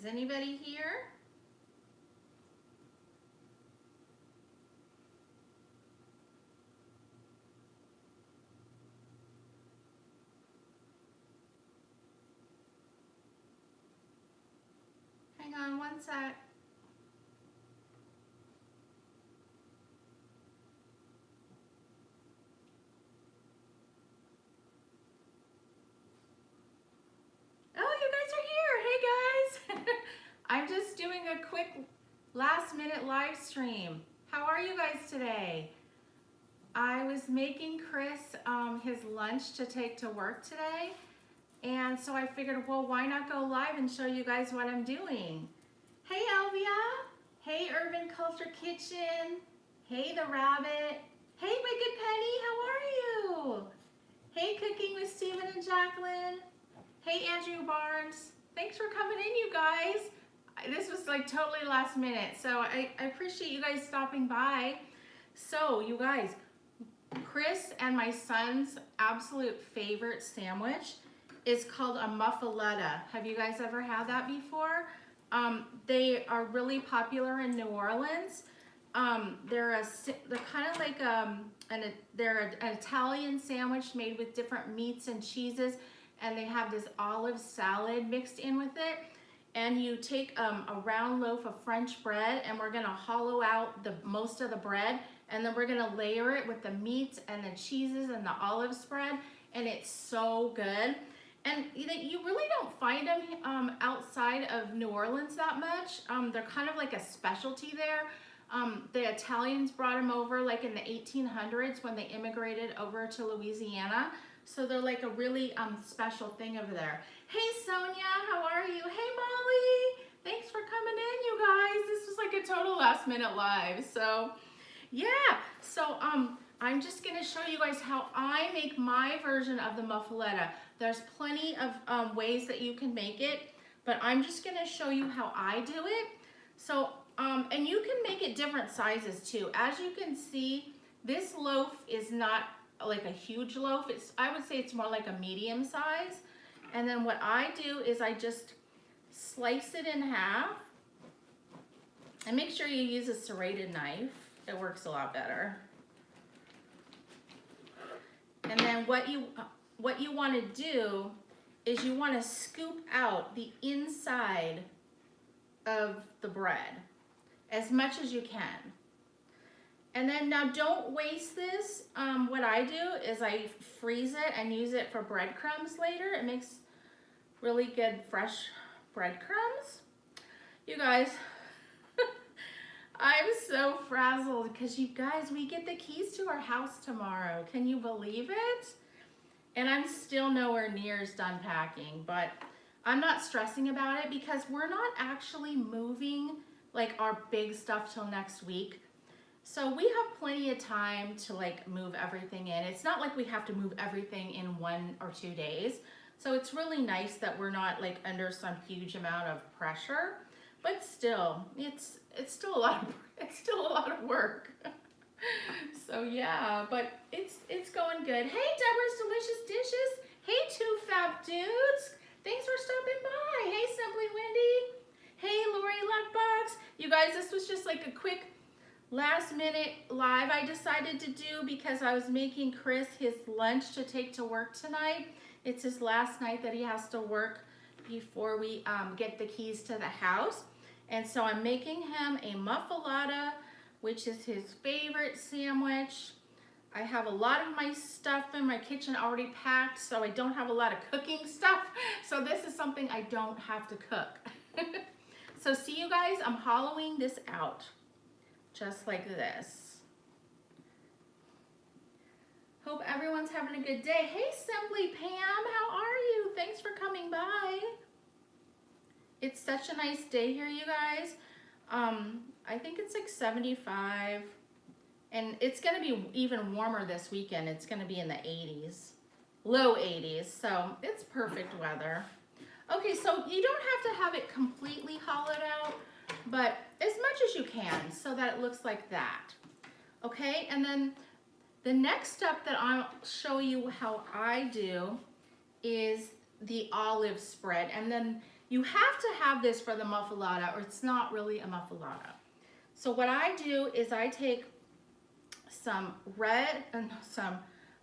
Is anybody here? Hang on one sec. Oh, you guys are here. Hey guys. I'm just doing a quick last minute live stream. How are you guys today? I was making Chris his lunch to take to work today. And so I figured, well, why not go live and show you guys what I'm doing? Hey, Elvia. Hey, Urban Culture Kitchen. Hey, the Rabbit. Hey, Wicked Penny, how are you? Hey, Cooking with Stephen and Jacqueline. Hey, Andrew Barnes. Thanks for coming in, you guys. This was like totally last minute, so I appreciate you guys stopping by. So, you guys, Chris and my son's absolute favorite sandwich is called a Muffaletta. Have you guys ever had that before? They are really popular in New Orleans. They're kind of like they're an Italian sandwich made with different meats and cheeses, and they have this olive salad mixed in with it. And you take a round loaf of French bread, and we're gonna hollow out most of the bread, and then we're gonna layer it with the meats and the cheeses and the olive spread, and it's so good. And you really don't find them outside of New Orleans that much. They're kind of like a specialty there. The Italians brought them over like in the 1800s when they immigrated over to Louisiana. So they're like a really special thing over there. Hey Sonia, how are you? Hey Molly, thanks for coming in, you guys. This was like a total last minute live. So yeah, so I'm just gonna show you guys how I make my version of the Muffaletta. There's plenty of ways that you can make it, but I'm just gonna show you how I do it. So, and you can make it different sizes too. As you can see, this loaf is not like a huge loaf. I would say it's more like a medium size. And then what I do is I just slice it in half. And make sure you use a serrated knife. It works a lot better. And then what you want to do is you want to scoop out the inside of the bread as much as you can. And then now don't waste this. What I do is I freeze it and use it for breadcrumbs later. It makes really good fresh breadcrumbs. You guys, I'm so frazzled because you guys, we get the keys to our house tomorrow. Can you believe it? And I'm still nowhere near done packing, but I'm not stressing about it because we're not actually moving like our big stuff till next week. So we have plenty of time to like move everything in. It's not like we have to move everything in 1 or 2 days. So it's really nice that we're not like under some huge amount of pressure, but still, it's still a lot of work. So yeah, but it's going good. Hey, Deborah's Delicious Dishes. Hey, Two Fab Dudes. Thanks for stopping by. Hey, Simply Wendy. Hey, Lori Luckbox. You guys, this was just like a quick last minute live I decided to do because I was making Chris his lunch to take to work tonight. It's his last night that he has to work before we get the keys to the house. And so I'm making him a Muffaletta, which is his favorite sandwich. I have a lot of my stuff in my kitchen already packed, so I don't have a lot of cooking stuff. So this is something I don't have to cook. So see you guys, I'm hollowing this out. Just like this. Hope everyone's having a good day. Hey, Simply Pam, how are you? Thanks for coming by. It's such a nice day here, you guys. I think it's like 75, and it's gonna be even warmer this weekend. It's gonna be in the 80s, low 80s, so it's perfect weather. Okay, so you don't have to have it completely hollowed out, but as much as you can so that it looks like that. Okay, and then the next step that I'll show you how I do is the olive spread. And then You have to have this for the muffaletta or it's not really a muffaletta. So what I do is I take some red and some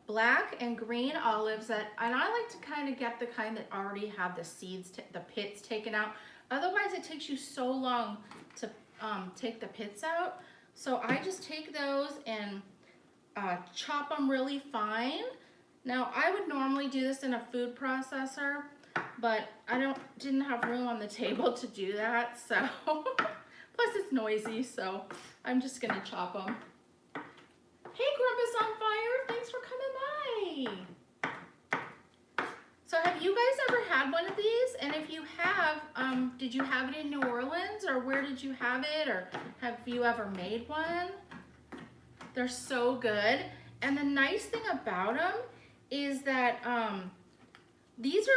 black and green olives and I like to kind of get the kind that already have the seeds, the pits taken out. Otherwise it takes you so long to take the pits out. So I just take those and chop them really fine. Now I would normally do this in a food processor, but I didn't have room on the table to do that. So plus it's noisy, so I'm just gonna chop them. Hey Grumpus on Fire, thanks for coming by. So have you guys ever had one of these? And if you have, did you have it in New Orleans or where did you have it? Or have you ever made one? They're so good. And the nice thing about them is that these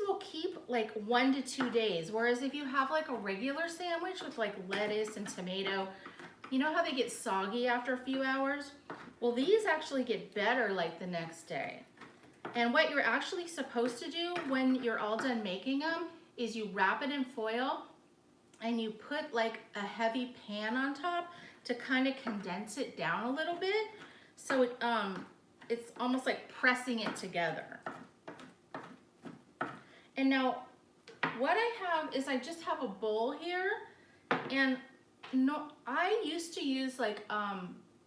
will keep like 1 to 2 days. Whereas if you have like a regular sandwich with like lettuce and tomato, you know how they get soggy after a few hours? Well, these actually get better like the next day. And what you're actually supposed to do when you're all done making them is you wrap it in foil and you put like a heavy pan on top to kind of condense it down a little bit. So it's almost like pressing it together. And now what I have is I just have a bowl here, and I used to use like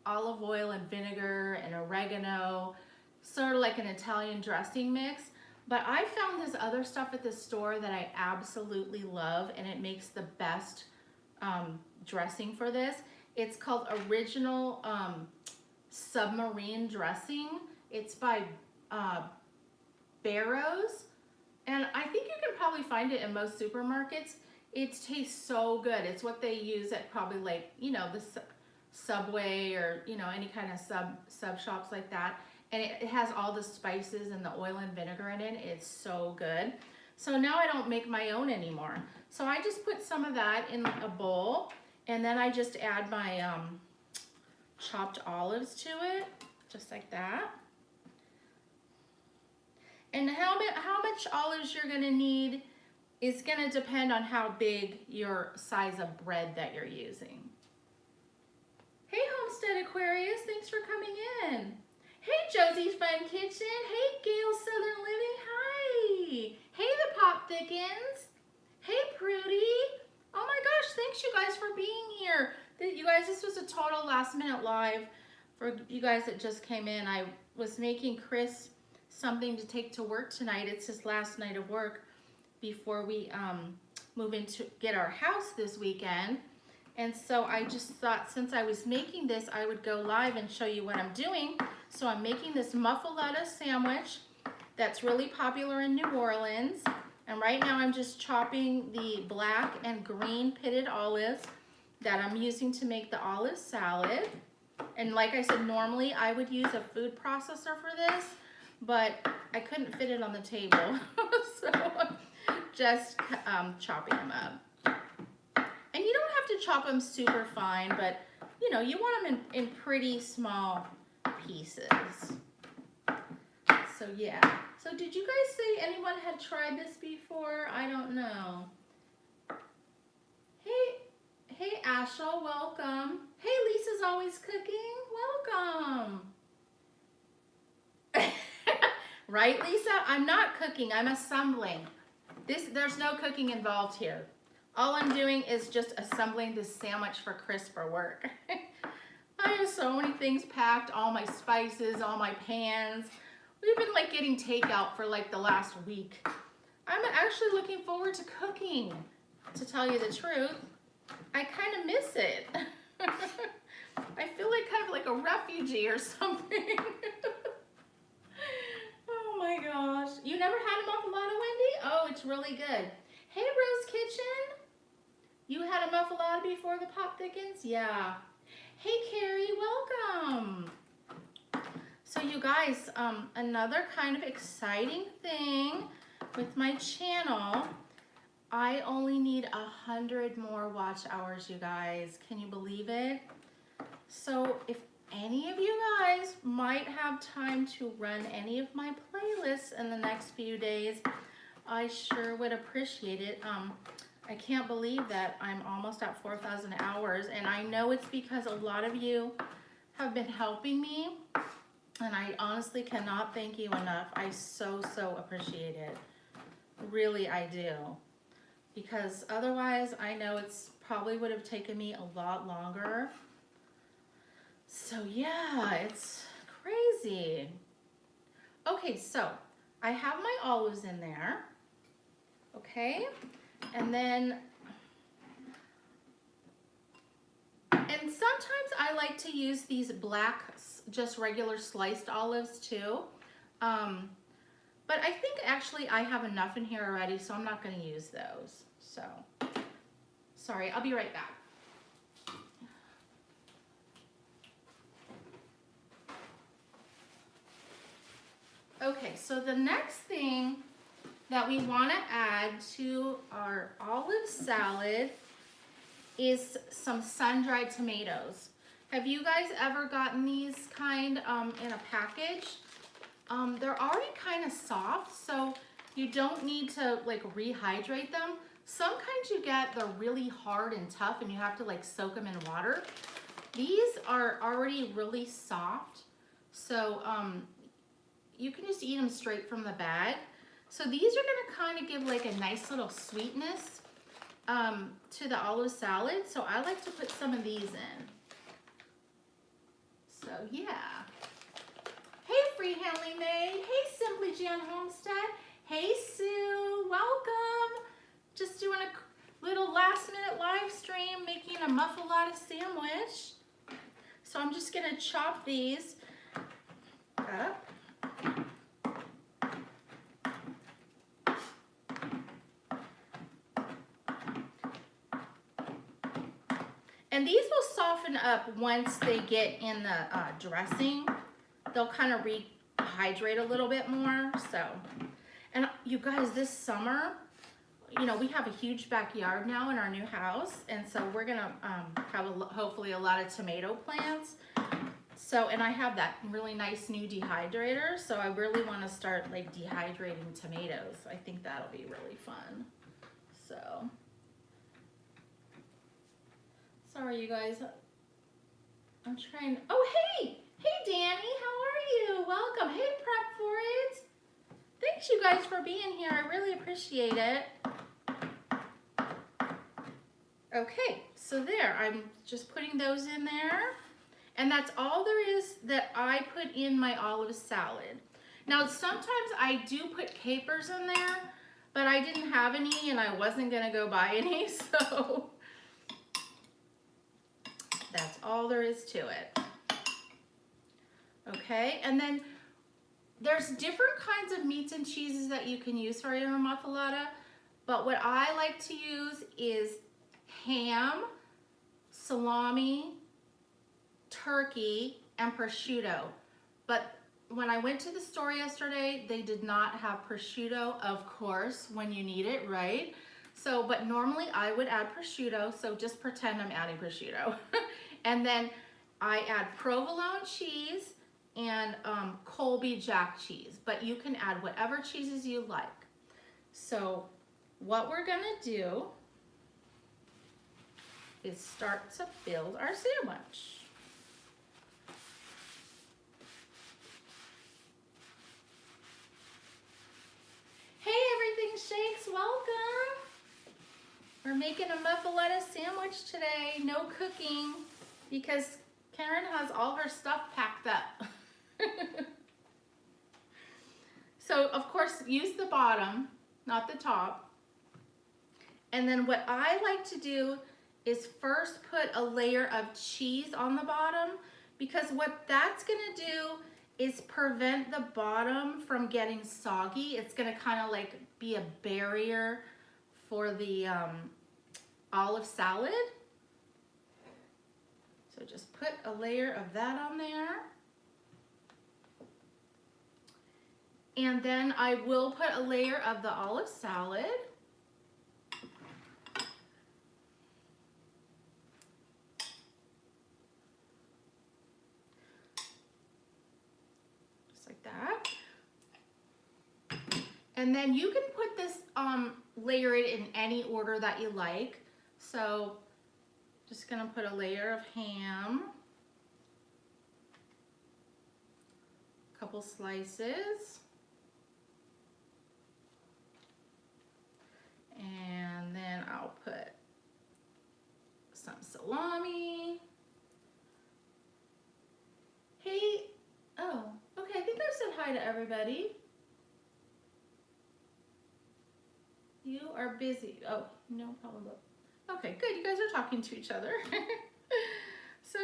olive oil and vinegar and oregano, sort of like an Italian dressing mix. But I found this other stuff at the store that I absolutely love, and it makes the best dressing for this. It's called Original Submarine Dressing. It's by Barrows, and I think you can probably find it in most supermarkets. It tastes so good. It's what they use at probably like, you know, the Subway or, you know, any kind of sub shops like that. And it has all the spices and the oil and vinegar in it. It's so good. So now I don't make my own anymore. So I just put some of that in a bowl, and then I just add my chopped olives to it, just like that. And how much olives you're gonna need is gonna depend on how big your size of bread that you're using. Hey Homestead Aquarius, thanks for coming in. Hey Josie's Fun Kitchen, hey Gail Southern Living, hi. Hey the Pop Thickens, hey Prudy. Oh my gosh, thanks you guys for being here. You guys, this was a total last minute live for you guys that just came in. I was making Chris something to take to work tonight. It's his last night of work before we move in to get our house this weekend. And so I just thought since I was making this, I would go live and show you what I'm doing. So I'm making this muffaletta sandwich that's really popular in New Orleans. And right now I'm just chopping the black and green pitted olives that I'm using to make the olive salad. And like I said, normally I would use a food processor for this, but I couldn't fit it on the table. So I'm just chopping them up. And you don't have to chop them super fine, but you know, you want them in pretty small pieces. So yeah. So did you guys say anyone had tried this before? I don't know. Hey Ashel, welcome. Hey, Lisa's always cooking. Welcome. Right, Lisa? I'm not cooking, I'm assembling. There's no cooking involved here. All I'm doing is just assembling this sandwich for Chris for work. I have so many things packed, all my spices, all my pans. We've been like getting takeout for like the last week. I'm actually looking forward to cooking, to tell you the truth. I kind of miss it. I feel like kind of like a refugee or something. Oh my gosh. You never had a muffaletta, Wendy? Oh, it's really good. Hey, Rose Kitchen. You had a muffaletta before the Pop Thickens? Yeah. Hey, Carrie, welcome. So you guys, another kind of exciting thing with my channel, I only need 100 more watch hours, you guys. Can you believe it? So if any of you guys might have time to run any of my playlists in the next few days, I sure would appreciate it. I can't believe that I'm almost at 4,000 hours, and I know it's because a lot of you have been helping me, and I honestly cannot thank you enough. I so appreciate it. Really, I do. Because otherwise, I know it's probably would have taken me a lot longer. So yeah, it's crazy. Okay, so I have my olives in there. Okay, and then, and sometimes I like to use these black, just regular sliced olives too. But I think actually I have enough in here already, so I'm not going to use those. So, sorry, I'll be right back. Okay, so the next thing that we want to add to our olive salad is some sun-dried tomatoes. Have you guys ever gotten these kind in a package? They're already kind of soft, so you don't need to like rehydrate them. Some kinds you get, they're really hard and tough and you have to like soak them in water. These are already really soft, so you can just eat them straight from the bag. So these are gonna kind of give like a nice little sweetness to the olive salad. So I like to put some of these in. So yeah. Hey Freehandly Maid, hey Simply Jan Homestead, hey Sue, welcome. Just doing a little last minute live stream making a muffaletta sandwich. So I'm just gonna chop these up. And these will soften up once they get in the dressing. They'll kind of rehydrate a little bit more. So, and you guys, this summer, you know, we have a huge backyard now in our new house. And so we're gonna have hopefully a lot of tomato plants. So, and I have that really nice new dehydrator. So I really want to start like dehydrating tomatoes. I think that'll be really fun. So, sorry you guys. I'm trying, oh hey! Hey Danny, how are you? Welcome. Hey Prep for It. Thanks you guys for being here. I really appreciate it. Okay, so there, I'm just putting those in there. And that's all there is that I put in my olive salad. Now sometimes I do put capers in there, but I didn't have any and I wasn't gonna go buy any, so that's all there is to it. Okay, and then there's different kinds of meats and cheeses that you can use for your muffaletta, but what I like to use is ham, salami, turkey, and prosciutto. But when I went to the store yesterday, they did not have prosciutto, of course, when you need it, right? So, but normally I would add prosciutto, so just pretend I'm adding prosciutto. And then I add provolone cheese and Colby Jack cheese, but you can add whatever cheeses you like. So what we're gonna do is start to build our sandwich. Hey Everything Shakes, welcome. We're making a muffaletta sandwich today, no cooking, because Karen has all her stuff packed up. So of course use the bottom, not the top. And then what I like to do is first put a layer of cheese on the bottom, because what that's gonna do is prevent the bottom from getting soggy. It's gonna kind of like be a barrier for the olive salad. So just put a layer of that on there. And then I will put a layer of the olive salad. Just like that. And then you can put this layer it in any order that you like. So just gonna put a layer of ham, a couple slices, and then I'll put some salami. Hey, oh, okay, I think I've said hi to everybody. You are busy. Oh, no problem. Okay, good. You guys are talking to each other. So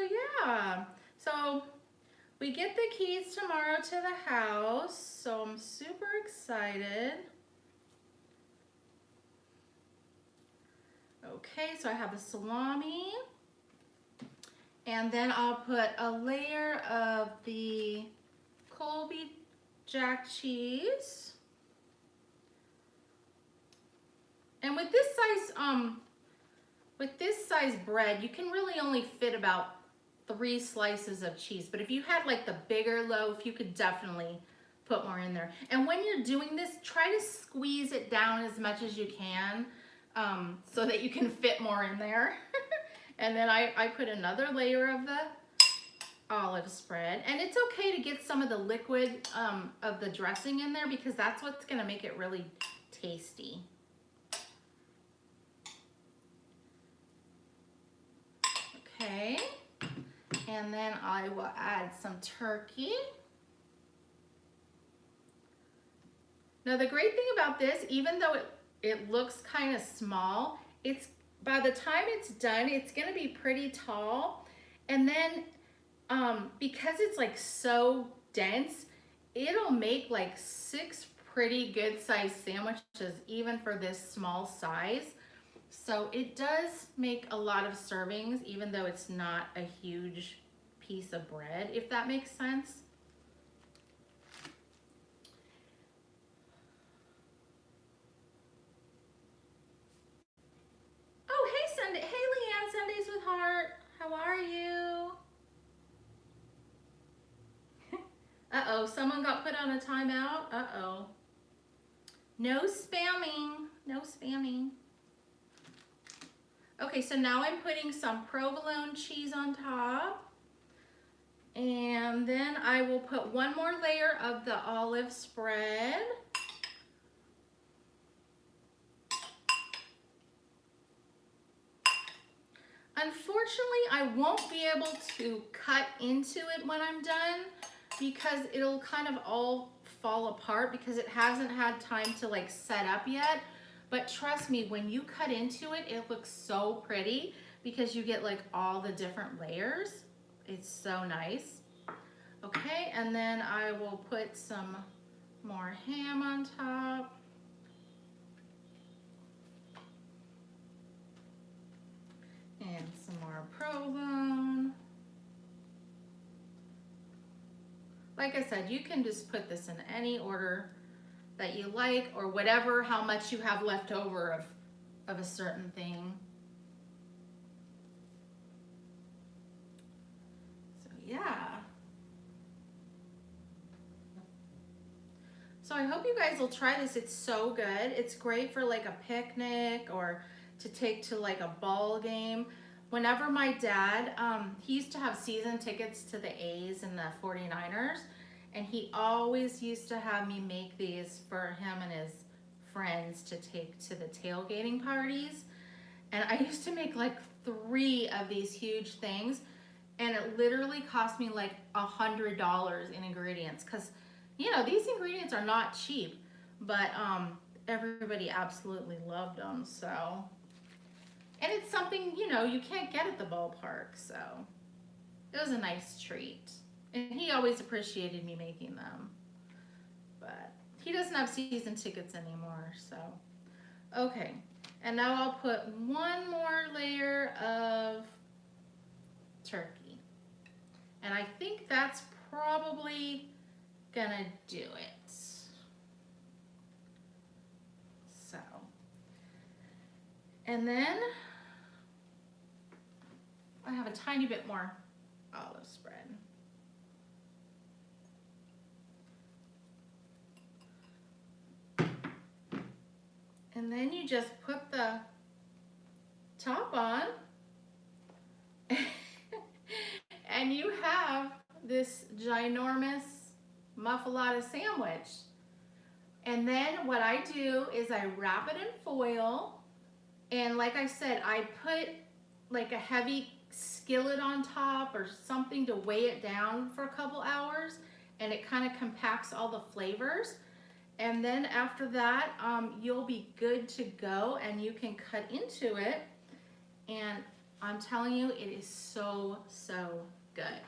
yeah, so we get the keys tomorrow to the house, so I'm super excited. Okay, so I have the salami, and then I'll put a layer of the Colby Jack cheese. And with this size bread, you can really only fit about 3 slices of cheese. But if you had like the bigger loaf, you could definitely put more in there. And when you're doing this, try to squeeze it down as much as you can so that you can fit more in there. And then I put another layer of the olive spread. And it's okay to get some of the liquid of the dressing in there because that's what's gonna make it really tasty. Okay, and then I will add some turkey. Now the great thing about this, even though it looks kind of small, it's by the time it's done, it's gonna be pretty tall. And then because it's like so dense, it'll make like 6 pretty good sized sandwiches even for this small size. So it does make a lot of servings, even though it's not a huge piece of bread, if that makes sense. Oh, hey, Sunday. Hey, Leanne, Sundays with Heart. How are you? Uh-oh, someone got put on a timeout. Uh-oh. No spamming. No spamming. Okay, so now I'm putting some provolone cheese on top. And then I will put one more layer of the olive spread. Unfortunately, I won't be able to cut into it when I'm done because it'll kind of all fall apart because it hasn't had time to like set up yet. But trust me, when you cut into it, it looks so pretty because you get like all the different layers. It's so nice. Okay, and then I will put some more ham on top. And some more provolone. Like I said, you can just put this in any order that you like or whatever, how much you have left over of a certain thing. So yeah. So I hope you guys will try this. It's so good. It's great for like a picnic or to take to like a ball game. Whenever my dad, he used to have season tickets to the A's and the 49ers, and he always used to have me make these for him and his friends to take to the tailgating parties. And I used to make like 3 of these huge things, and it literally cost me like $100 in ingredients because, you know, these ingredients are not cheap, but everybody absolutely loved them. So, and it's something, you know, you can't get at the ballpark, so it was a nice treat. And he always appreciated me making them. But he doesn't have season tickets anymore, so. Okay, and now I'll put one more layer of turkey. And I think that's probably gonna do it. So, and then I have a tiny bit more olive spread. And then you just put the top on and you have this ginormous muffaletta sandwich. And then what I do is I wrap it in foil, and like I said, I put like a heavy skillet on top or something to weigh it down for a couple hours, and it kind of compacts all the flavors. And then after that, you'll be good to go, and you can cut into it. And I'm telling you, it is so, so good.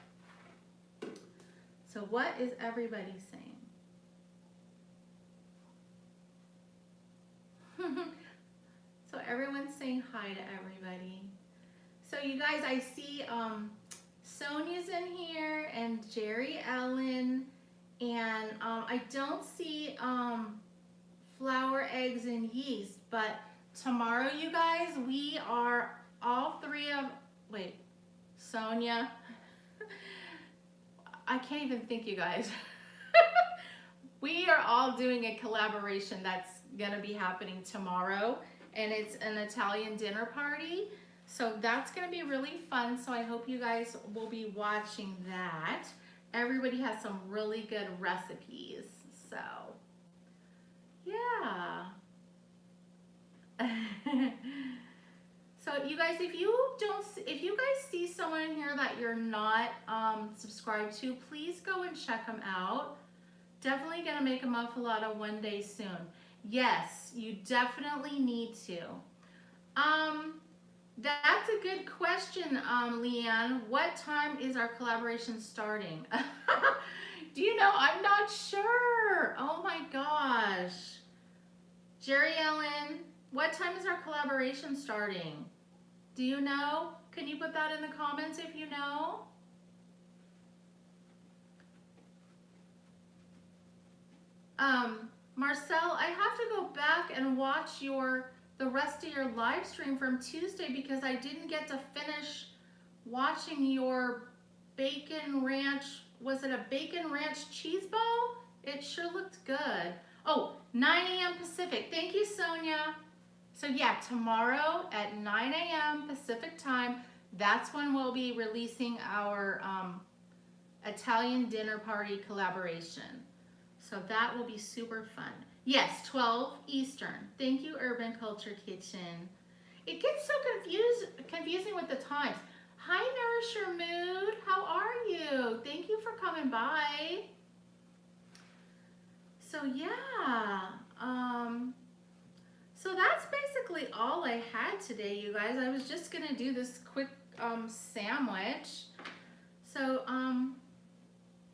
So what is everybody saying? So everyone's saying hi to everybody. So you guys, I see Sonia's in here and Jerry Ellen, and I don't see flour, eggs, and yeast, but tomorrow, you guys, we are all three of, wait, Sonia, I can't even think, you guys. We are all doing a collaboration that's gonna be happening tomorrow, and it's an Italian dinner party. So that's gonna be really fun. So I hope you guys will be watching that. Everybody has some really good recipes. So yeah. So you guys, if you guys see someone in here that you're not subscribed to, please go and check them out. Definitely gonna make a muffaletta one day soon. Yes, you definitely need to. That's a good question, Leanne. What time is our collaboration starting? Do you know? I'm not sure. Oh my gosh. Jerry Ellen, what time is our collaboration starting? Do you know? Can you put that in the comments if you know? Marcel, I have to go back and watch the rest of your live stream from Tuesday because I didn't get to finish watching your bacon ranch. Was it a bacon ranch cheese ball? It sure looked good. Oh, 9 a.m. Pacific. Thank you, Sonia. So yeah, tomorrow at 9 a.m. Pacific time, that's when we'll be releasing our Italian dinner party collaboration. So that will be super fun. Yes, 12 Eastern. Thank you, Urban Culture Kitchen. It gets so confusing with the times. Hi, Nourish Your Mood. How are you? Thank you for coming by. So yeah, so that's basically all I had today, you guys. I was just gonna do this quick sandwich. So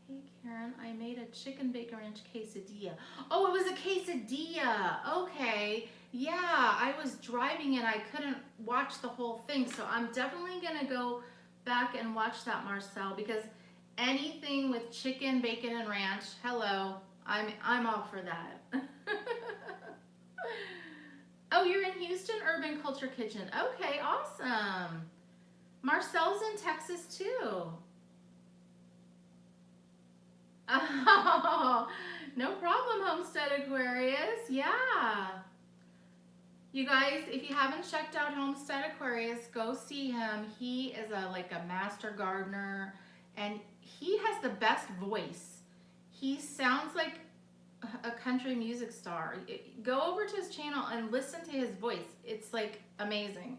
hey Karen, I made a chicken bacon ranch quesadilla. Oh, it was a quesadilla. Okay, yeah, I was driving and I couldn't watch the whole thing, so I'm definitely gonna go back and watch that, Marcel, because anything with chicken, bacon, and ranch, hello, I'm all for that. Oh, you're in Houston, Urban Culture Kitchen. Okay, awesome. Marcel's in Texas too. Oh, no problem, Homestead Aquarius. Yeah. You guys, if you haven't checked out Homestead Aquarius, go see him. He is like a master gardener, and he has the best voice. He sounds like a country music star. Go over to his channel and listen to his voice. It's like amazing.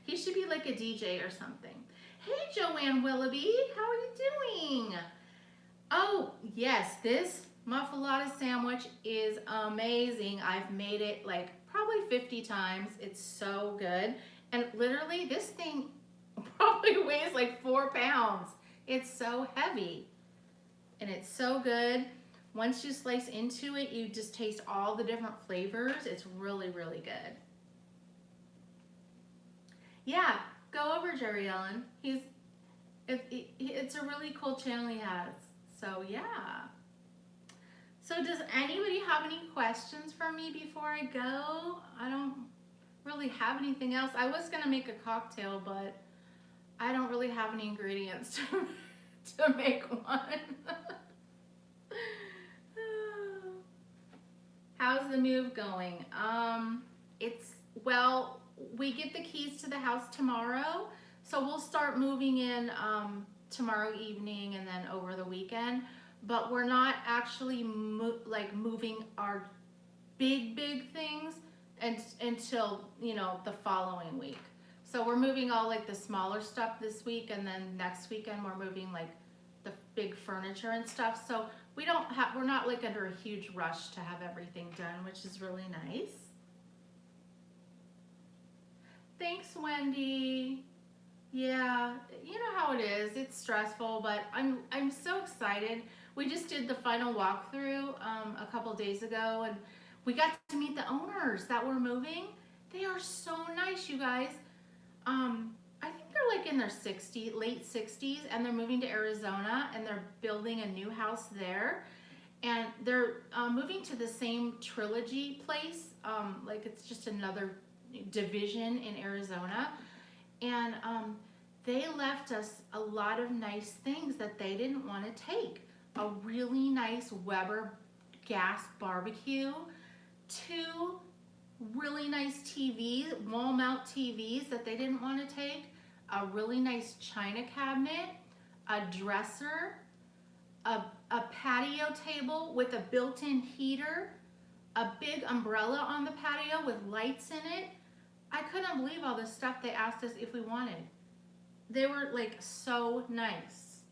He should be like a DJ or something. Hey, Joanne Willoughby, how are you doing? Oh, yes, this muffaletta sandwich is amazing. I've made it like probably 50 times. It's so good. And literally this thing probably weighs like 4 pounds. It's so heavy and it's so good. Once you slice into it, you just taste all the different flavors. It's really, really good. Yeah, go over Jerry Ellen. It's a really cool channel he has. So yeah. So does anybody have any questions for me before I go? I don't really have anything else. I was gonna make a cocktail, but I don't really have any ingredients to make one. How's the move going? Well, we get the keys to the house tomorrow, so we'll start moving in tomorrow evening and then over the weekend. But we're not actually moving our big things until the following week. So we're moving all like the smaller stuff this week, and then next weekend we're moving like the big furniture and stuff. So we're not like under a huge rush to have everything done, which is really nice. Thanks, Wendy. Yeah, you know how it is. It's stressful, but I'm so excited. We just did the final walkthrough a couple days ago, and we got to meet the owners that were moving. They are so nice, you guys. I think they're like in their late 60s, and they're moving to Arizona, and they're building a new house there. And they're moving to the same trilogy place, like it's just another division in Arizona. And they left us a lot of nice things that they didn't want to take. A really nice Weber gas barbecue, 2 really nice TVs, wall mount TVs that they didn't want to take, a really nice china cabinet, a dresser, a patio table with a built-in heater, a big umbrella on the patio with lights in it. I couldn't believe all the stuff they asked us if we wanted. They were like so nice.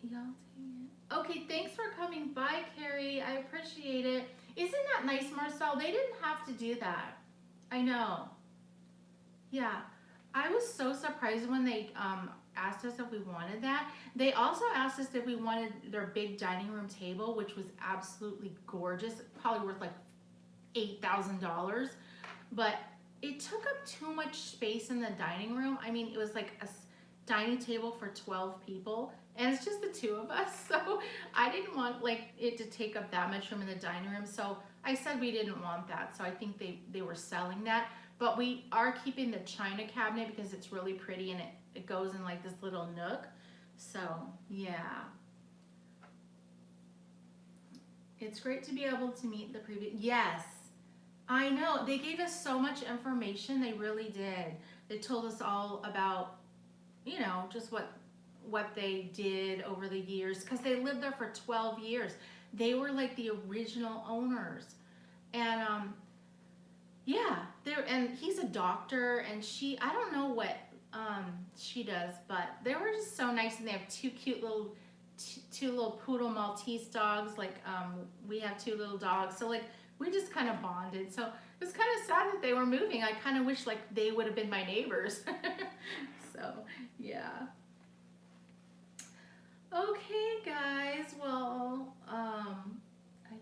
Y'all take it. Okay, thanks for coming by, Carrie. I appreciate it. Isn't that nice, Marcel? They didn't have to do that. I know. Yeah, I was so surprised when they asked us if we wanted that. They also asked us if we wanted their big dining room table, which was absolutely gorgeous, probably worth like $8,000, but it took up too much space in the dining room. I mean, it was like a dining table for 12 people, and it's just the 2 of us, so I didn't want like it to take up that much room in the dining room, so I said we didn't want that. So I think they were selling that, but we are keeping the china cabinet because it's really pretty, and it goes in like this little nook. So yeah, it's great to be able to meet the previous. Yes, I know, they gave us so much information. They really did. They told us all about, just what they did over the years, because they lived there for 12 years. They were like the original owners. And yeah, and he's a doctor, and I don't know what she does, but they were just so nice. And they have 2 cute little two little poodle Maltese dogs. Like we have 2 little dogs, so like we just kind of bonded. So it was kind of sad that they were moving. I kind of wish like they would have been my neighbors. So yeah. Okay, guys. Well, I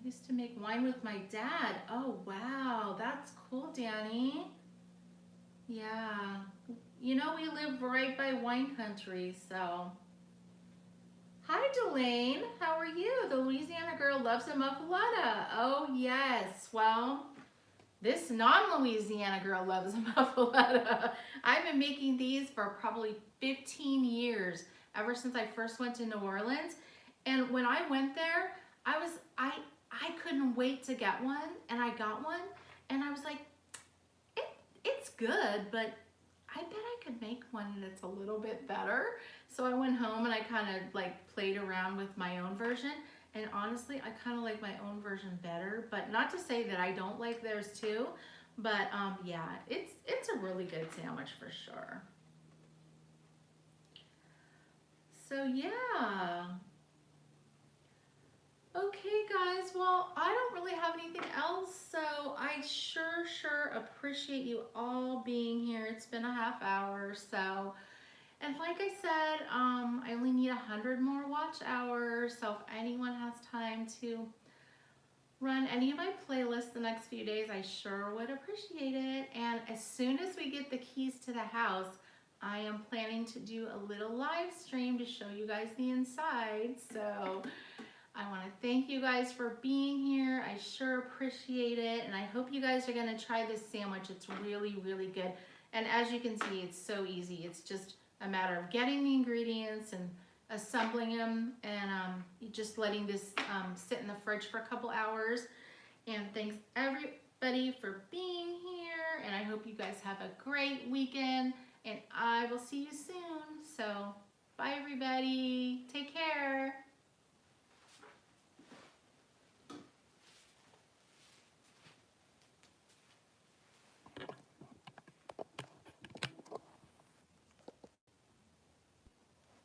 used to make wine with my dad. Oh wow, that's cool, Danny. Yeah. We live right by wine country, so. Hi, Delane. How are you? The Louisiana girl loves a muffaletta. Oh, yes. Well, this non-Louisiana girl loves a muffaletta. I've been making these for probably 15 years, ever since I first went to New Orleans. And when I went there, I couldn't wait to get one, and I got one, and I was like, it's good, but I bet I could make one that's a little bit better. So I went home and I kind of like played around with my own version, and honestly I kind of like my own version better, but not to say that I don't like theirs too, but yeah, it's a really good sandwich for sure. So yeah. Okay, guys, well, I don't really have anything else, so I sure appreciate you all being here. It's been a half hour, so, and like I said, I only need 100 more watch hours, so if anyone has time to run any of my playlists the next few days, I sure would appreciate it. And as soon as we get the keys to the house, I am planning to do a little live stream to show you guys the inside, so I want to thank you guys for being here. I sure appreciate it, and I hope you guys are going to try this sandwich. It's really good, and as you can see, it's so easy. It's just a matter of getting the ingredients and assembling them and just letting this sit in the fridge for a couple hours. And thanks everybody for being here. And I hope you guys have a great weekend. And I will see you soon. So bye everybody. Take care.